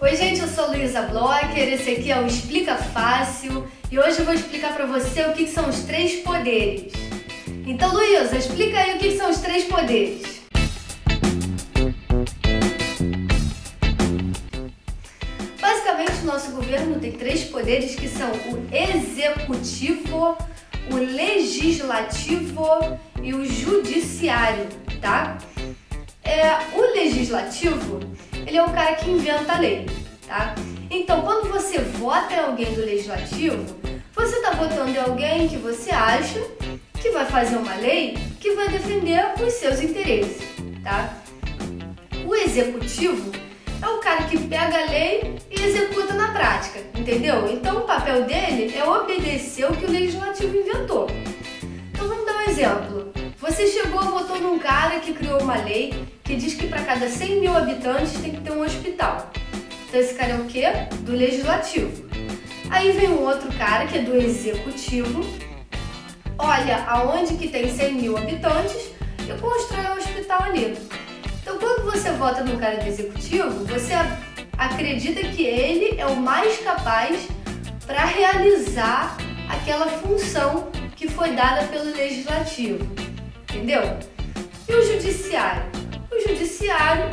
Oi gente, eu sou Luísa Blocker, esse aqui é o Explica Fácil e hoje eu vou explicar para você o que são os 3 poderes. Então Luísa, explica aí o que são os 3 poderes. Basicamente o nosso governo tem 3 poderes que são o executivo, o legislativo e o judiciário, tá? O legislativo, ele é o cara que inventa a lei, tá? Então, quando você vota em alguém do legislativo, você está votando em alguém que você acha que vai fazer uma lei que vai defender os seus interesses, tá? O executivo é o cara que pega a lei e executa na prática, entendeu? Então, o papel dele é obedecer o que o legislativo inventou. Então, vamos dar um exemplo. Você chegou e votou num cara que criou uma lei que diz que para cada 100 mil habitantes tem que ter um hospital. Então esse cara é o quê? Do legislativo. Aí vem um outro cara que é do executivo, olha aonde que tem 100 mil habitantes e constrói um hospital ali. Então quando você vota num cara do executivo, você acredita que ele é o mais capaz para realizar aquela função que foi dada pelo legislativo. Entendeu? E o judiciário? O judiciário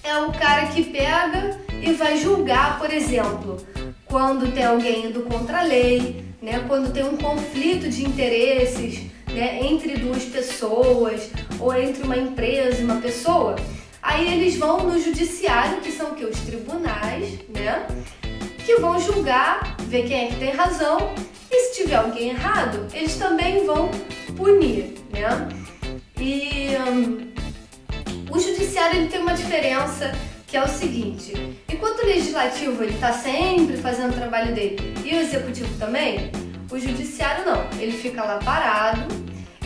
é o cara que pega e vai julgar, por exemplo, quando tem alguém indo contra a lei, né? Quando tem um conflito de interesses, né? Entre duas pessoas ou entre uma empresa e uma pessoa. Aí eles vão no judiciário, que são o quê? Os tribunais, né? Que vão julgar, ver quem é que tem razão. E se tiver alguém errado, eles também vão punir, né? E o judiciário ele tem uma diferença que é o seguinte: enquanto o legislativo ele está sempre fazendo o trabalho dele e o executivo também, o judiciário não, ele fica lá parado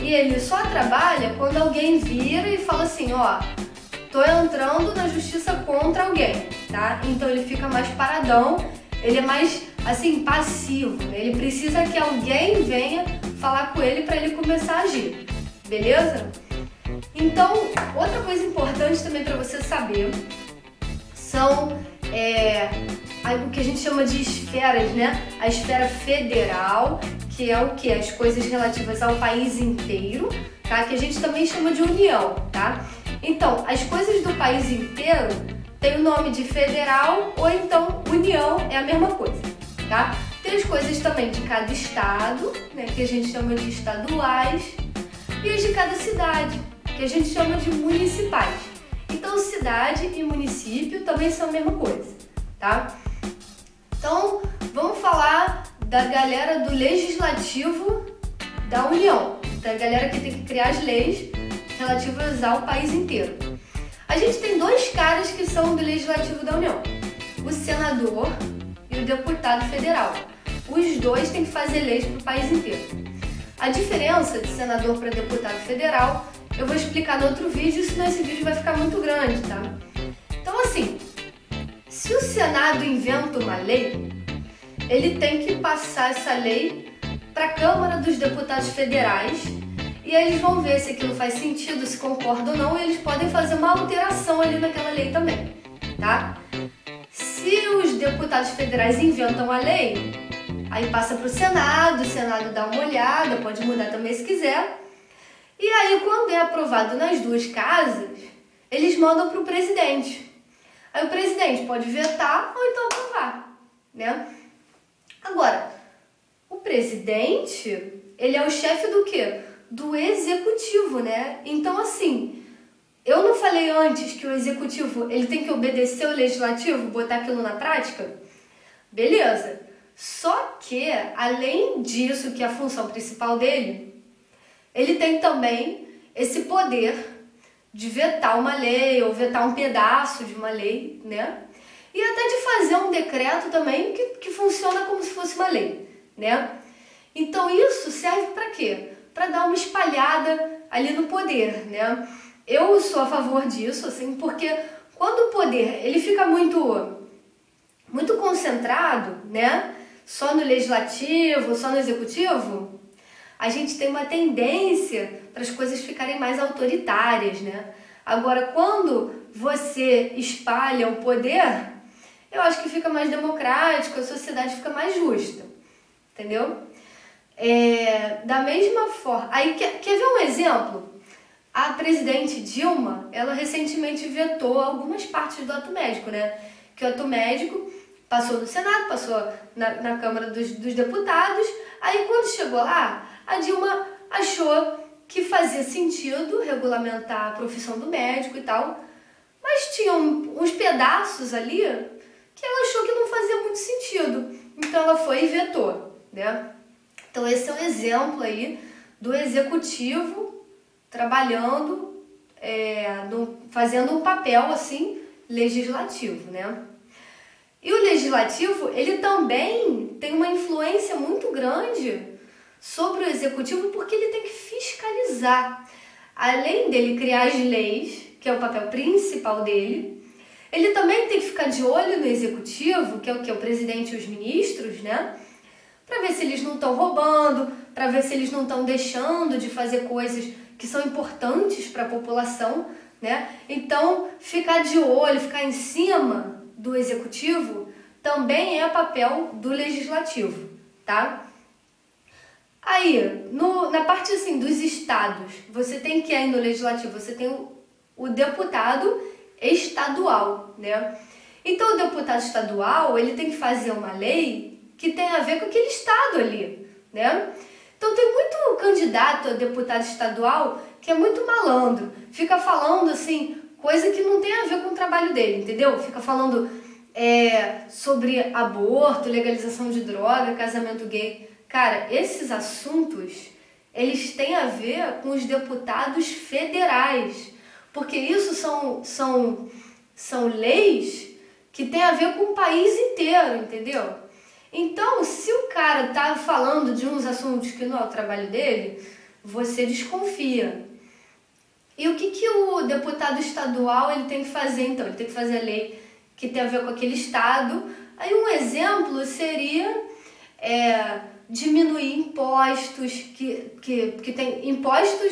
e ele só trabalha quando alguém vira e fala assim, ó, tô entrando na justiça contra alguém, tá? Então ele fica mais paradão, ele é mais assim passivo, né? Ele precisa que alguém venha falar com ele para ele começar a agir, beleza? Então, outra coisa importante também para você saber são o que a gente chama de esferas, né? A esfera federal, que é o que? As coisas relativas ao país inteiro, tá? Que a gente também chama de união, tá? Então, as coisas do país inteiro tem o nome de federal ou então união, é a mesma coisa, tá? Tem as coisas também de cada estado, né? Que a gente chama de estaduais, e as de cada cidade, que a gente chama de municipais. Então, cidade e município também são a mesma coisa, tá? Então, vamos falar da galera do legislativo da União, da galera que tem que criar as leis relativas ao país inteiro. A gente tem 2 caras que são do legislativo da União, o senador e o deputado federal. Os 2 têm que fazer leis para o país inteiro. A diferença de senador para deputado federal eu vou explicar no outro vídeo, senão esse vídeo vai ficar muito grande, tá? Então assim, se o Senado inventa uma lei, ele tem que passar essa lei para a Câmara dos Deputados Federais e aí eles vão ver se aquilo faz sentido, se concorda ou não, e eles podem fazer uma alteração ali naquela lei também, tá? Se os deputados federais inventam a lei, aí passa para o Senado dá uma olhada, pode mudar também se quiser. E aí, quando é aprovado nas 2 casas, eles mandam para o presidente. Aí o presidente pode vetar ou então aprovar, né? Agora, o presidente, ele é o chefe do quê? Do executivo, né? Então, assim, eu não falei antes que o executivo, ele tem que obedecer o legislativo, botar aquilo na prática? Beleza. Só que, além disso, que é a função principal dele, ele tem também esse poder de vetar uma lei ou vetar um pedaço de uma lei, né? E até de fazer um decreto também que funciona como se fosse uma lei, né? Então isso serve para quê? Para dar uma espalhada ali no poder, né? Eu sou a favor disso, assim, porque quando o poder ele fica muito concentrado, né? Só no legislativo, só no executivo, a gente tem uma tendência para as coisas ficarem mais autoritárias, né? Agora, quando você espalha o poder, eu acho que fica mais democrático, a sociedade fica mais justa, entendeu? Da mesma forma, aí quer ver um exemplo? A presidente Dilma, ela recentemente vetou algumas partes do ato médico, né? Que o ato médico passou no Senado, passou na Câmara dos Deputados, aí quando chegou lá, a Dilma achou que fazia sentido regulamentar a profissão do médico e tal, mas tinha uns pedaços ali que ela achou que não fazia muito sentido, então ela foi e vetou, né? Então esse é um exemplo aí do executivo trabalhando, fazendo um papel assim legislativo, né? E o legislativo, ele também tem uma influência muito grande sobre o executivo porque ele tem que fiscalizar. Além dele criar as leis, que é o papel principal dele, ele também tem que ficar de olho no executivo, que é o que? O presidente e os ministros, né? Para ver se eles não estão roubando, para ver se eles não estão deixando de fazer coisas que são importantes para a população, né? Então, ficar de olho, ficar em cima do executivo também é papel do legislativo, tá? Aí, na parte assim dos estados, você tem que aí no legislativo, você tem o deputado estadual, né? Então, o deputado estadual, ele tem que fazer uma lei que tem a ver com aquele estado ali, né? Então, tem muito candidato a deputado estadual que é muito malandro, fica falando assim, coisa que não tem a ver com o trabalho dele, entendeu? Fica falando sobre aborto, legalização de droga, casamento gay. Cara, esses assuntos, eles têm a ver com os deputados federais, porque isso são leis que têm a ver com o país inteiro, entendeu? Então, se o cara tá falando de uns assuntos que não é o trabalho dele, você desconfia. E o que o deputado estadual ele tem que fazer, então? Ele tem que fazer a lei que tem a ver com aquele estado. Aí um exemplo seria diminuir impostos, que tem impostos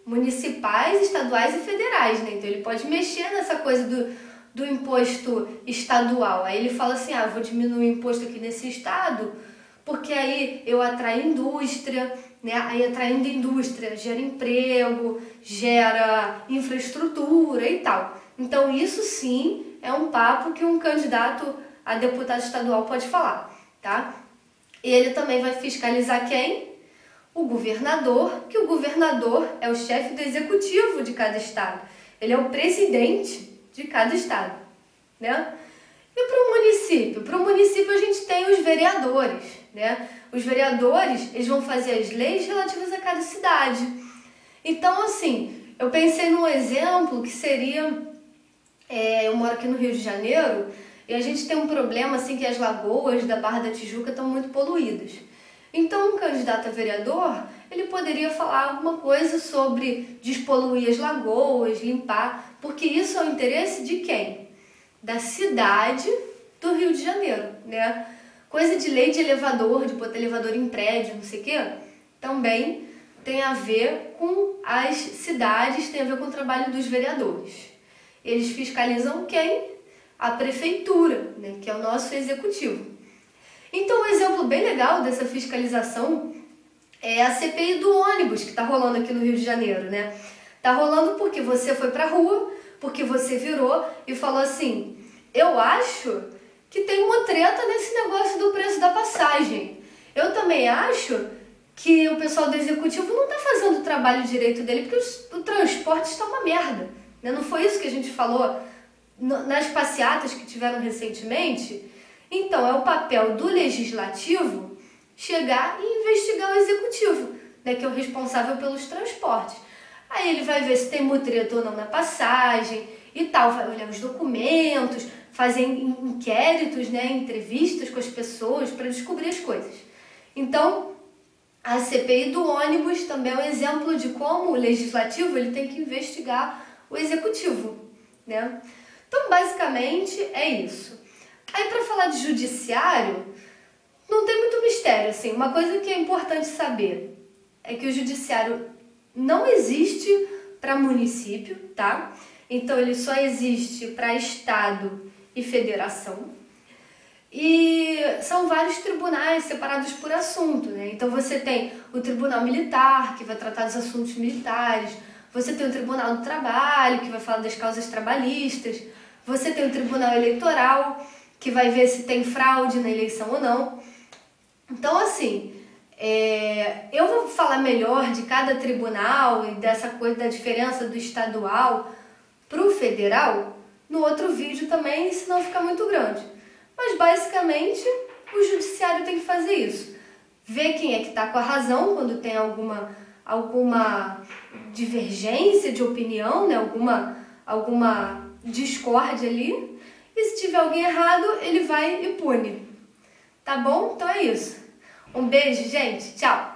municipais, estaduais e federais, né? Então ele pode mexer nessa coisa do imposto estadual. Aí ele fala assim, vou diminuir o imposto aqui nesse estado, porque aí eu atraio indústria, né? Aí atraindo indústria gera emprego, gera infraestrutura e tal. Então isso sim é um papo que um candidato a deputado estadual pode falar, tá? E ele também vai fiscalizar quem? O governador, que o governador é o chefe do executivo de cada estado. Ele é o presidente de cada estado, né? E para o município? Para o município a gente tem os vereadores, né? Os vereadores, eles vão fazer as leis relativas a cada cidade. Então, assim, eu pensei num exemplo que seria... eu moro aqui no Rio de Janeiro e a gente tem um problema assim que as lagoas da Barra da Tijuca estão muito poluídas. Então, um candidato a vereador, ele poderia falar alguma coisa sobre despoluir as lagoas, limpar, porque isso é o interesse de quem? Da cidade do Rio de Janeiro, né? Coisa de lei de elevador, de botar elevador em prédio, não sei o quê, também tem a ver com as cidades, tem a ver com o trabalho dos vereadores. Eles fiscalizam quem? A prefeitura, né? Que é o nosso executivo. Então, um exemplo bem legal dessa fiscalização é a CPI do ônibus, que está rolando aqui no Rio de Janeiro, né? Tá rolando porque você foi pra rua, porque você virou e falou assim, eu acho que tem uma treta nesse negócio do preço da passagem. Eu também acho que o pessoal do executivo não está fazendo o trabalho direito dele, porque o transporte está uma merda, né? Não foi isso que a gente falou nas passeatas que tiveram recentemente? Então, é o papel do legislativo chegar e investigar o executivo, né, que é o responsável pelos transportes. Aí ele vai ver se tem mutreta ou não na passagem e tal, vai olhar os documentos, fazer inquéritos, né, entrevistas com as pessoas para descobrir as coisas. Então, a CPI do ônibus também é um exemplo de como o legislativo ele tem que investigar o executivo, né? Então, basicamente, é isso. Aí, para falar de judiciário, não tem muito mistério, assim. Uma coisa que é importante saber é que o judiciário não existe para município, tá? Então, ele só existe para estado e federação. E são vários tribunais separados por assunto, né? Então você tem o Tribunal Militar, que vai tratar dos assuntos militares, você tem o Tribunal do Trabalho, que vai falar das causas trabalhistas, você tem o Tribunal Eleitoral, que vai ver se tem fraude na eleição ou não. Então, assim, eu vou falar melhor de cada tribunal e dessa coisa da diferença do estadual para o federal no outro vídeo também, senão fica muito grande. Mas, basicamente, o judiciário tem que fazer isso. Ver quem é que está com a razão quando tem alguma divergência de opinião, né? alguma discórdia ali. E se tiver alguém errado, ele vai e pune. Tá bom? Então é isso. Um beijo, gente. Tchau!